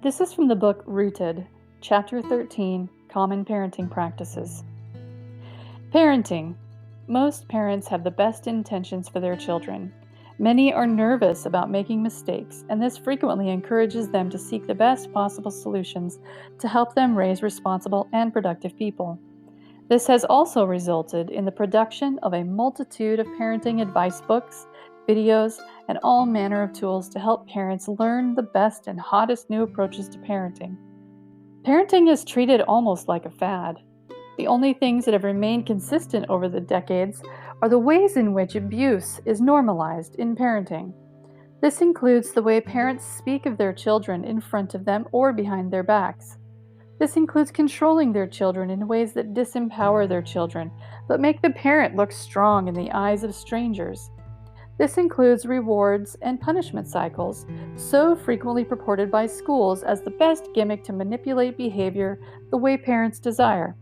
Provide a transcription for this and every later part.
This is from the book RootEd, Chapter 13, Common Parenting Practices. Parenting. Most parents have the best intentions for their children. Many are nervous about making mistakes, and this frequently encourages them to seek the best possible solutions to help them raise responsible and productive people. This has also resulted in the production of a multitude of parenting advice books, videos, and all manner of tools to help parents learn the best and hottest new approaches to parenting. Parenting is treated almost like a fad. The only things that have remained consistent over the decades are the ways in which abuse is normalized in parenting. This includes the way parents speak of their children in front of them or behind their backs. This includes controlling their children in ways that disempower their children, but make the parent look strong in the eyes of strangers. This includes rewards and punishment cycles, so frequently purported by schools as the best gimmick to manipulate behavior the way parents desire.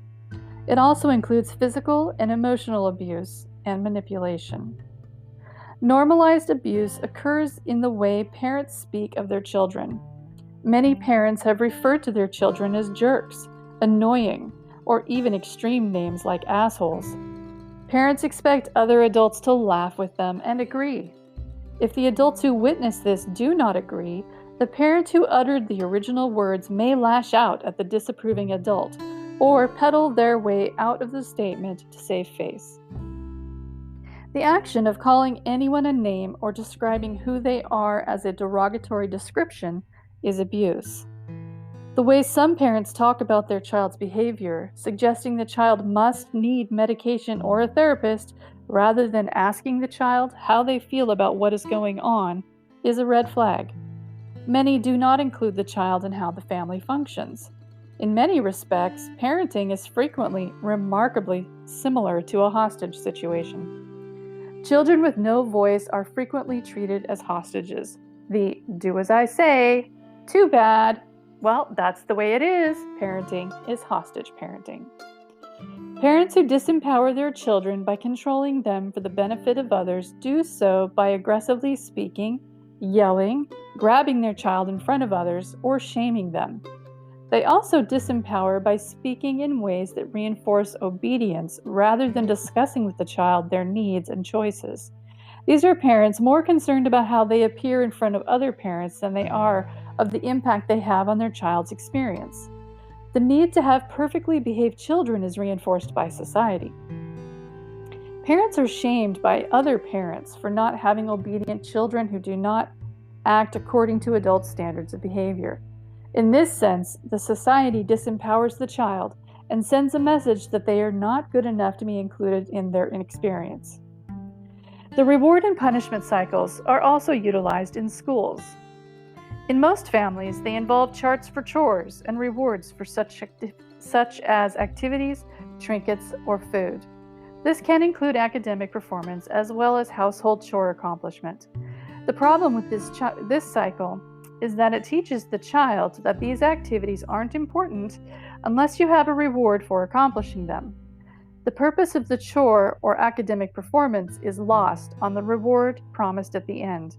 It also includes physical and emotional abuse and manipulation. Normalized abuse occurs in the way parents speak of their children. Many parents have referred to their children as jerks, annoying, or even extreme names like assholes. Parents expect other adults to laugh with them and agree. If the adults who witness this do not agree, the parent who uttered the original words may lash out at the disapproving adult or peddle their way out of the statement to save face. The action of calling anyone a name or describing who they are as a derogatory description is abuse. The way some parents talk about their child's behavior, suggesting the child must need medication or a therapist rather than asking the child how they feel about what is going on, is a red flag. Many do not include the child in how the family functions. In many respects, parenting is frequently remarkably similar to a hostage situation. Children with no voice are frequently treated as hostages. The "do as I say, too bad, well, that's the way it is" parenting is hostage parenting. Parents who disempower their children by controlling them for the benefit of others do so by aggressively speaking, yelling, grabbing their child in front of others, or shaming them. They also disempower by speaking in ways that reinforce obedience rather than discussing with the child their needs and choices. These are parents more concerned about how they appear in front of other parents than they are of the impact they have on their child's experience. The need to have perfectly behaved children is reinforced by society. Parents are shamed by other parents for not having obedient children who do not act according to adult standards of behavior. In this sense, the society disempowers the child and sends a message that they are not good enough to be included in their experience. The reward and punishment cycles are also utilized in schools. In most families, they involve charts for chores and rewards for such as activities, trinkets, or food. This can include academic performance as well as household chore accomplishment. The problem with this cycle is that it teaches the child that these activities aren't important unless you have a reward for accomplishing them. The purpose of the chore or academic performance is lost on the reward promised at the end.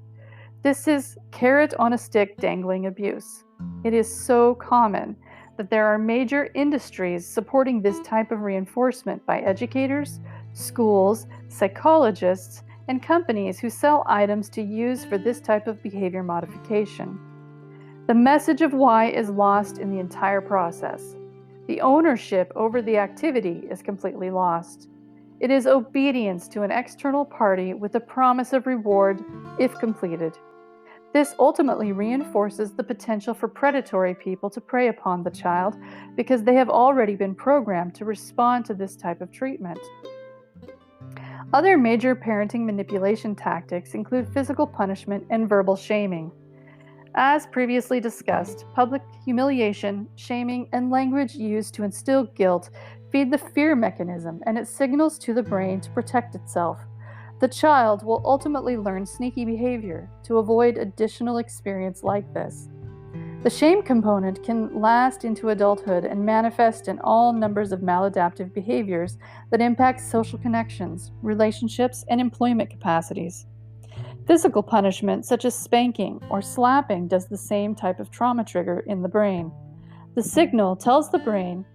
This is carrot on a stick dangling abuse. It is so common that there are major industries supporting this type of reinforcement by educators, schools, psychologists, and companies who sell items to use for this type of behavior modification. The message of why is lost in the entire process. The ownership over the activity is completely lost. It is obedience to an external party with a promise of reward if completed. This ultimately reinforces the potential for predatory people to prey upon the child because they have already been programmed to respond to this type of treatment. Other major parenting manipulation tactics include physical punishment and verbal shaming. As previously discussed, public humiliation, shaming, and language used to instill guilt feed the fear mechanism, and it signals to the brain to protect itself. The child will ultimately learn sneaky behavior to avoid additional experience like this. The shame component can last into adulthood and manifest in all numbers of maladaptive behaviors that impact social connections, relationships, and employment capacities. Physical punishment, such as spanking or slapping, does the same type of trauma trigger in the brain. The signal tells the brain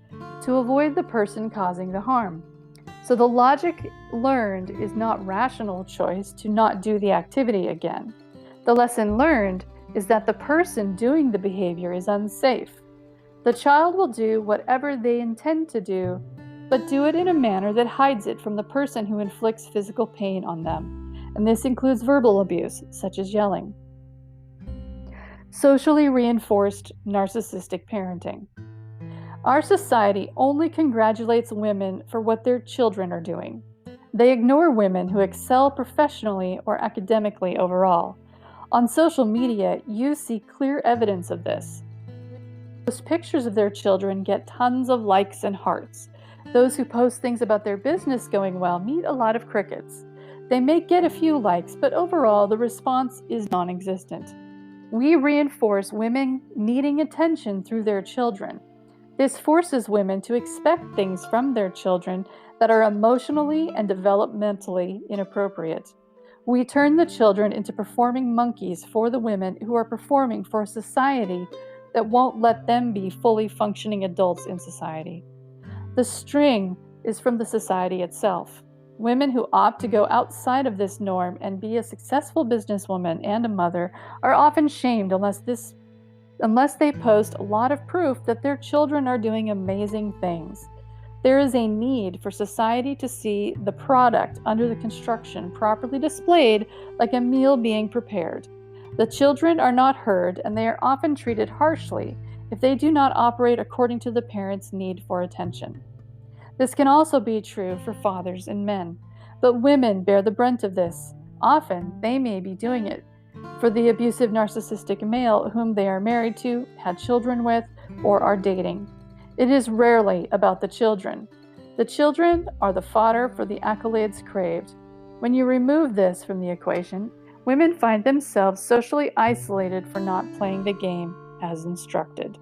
to avoid the person causing the harm. So the logic learned is not rational choice to not do the activity again. The lesson learned is that the person doing the behavior is unsafe. The child will do whatever they intend to do, but do it in a manner that hides it from the person who inflicts physical pain on them, and this includes verbal abuse, such as yelling. Socially reinforced narcissistic parenting. Our society only congratulates women for what their children are doing. They ignore women who excel professionally or academically overall. On social media, you see clear evidence of this. Those pictures of their children get tons of likes and hearts. Those who post things about their business going well meet a lot of crickets. They may get a few likes, but overall the response is non-existent. We reinforce women needing attention through their children. This forces women to expect things from their children that are emotionally and developmentally inappropriate. We turn the children into performing monkeys for the women who are performing for a society that won't let them be fully functioning adults in society. The string is from the society itself. Women who opt to go outside of this norm and be a successful businesswoman and a mother are often shamed unless they post a lot of proof that their children are doing amazing things. There is a need for society to see the product under the construction properly displayed like a meal being prepared. The children are not heard, and they are often treated harshly if they do not operate according to the parents' need for attention. This can also be true for fathers and men, but women bear the brunt of this. Often, they may be doing it for the abusive narcissistic male whom they are married to, had children with, or are dating. It is rarely about the children. The children are the fodder for the accolades craved. When you remove this from the equation, women find themselves socially isolated for not playing the game as instructed.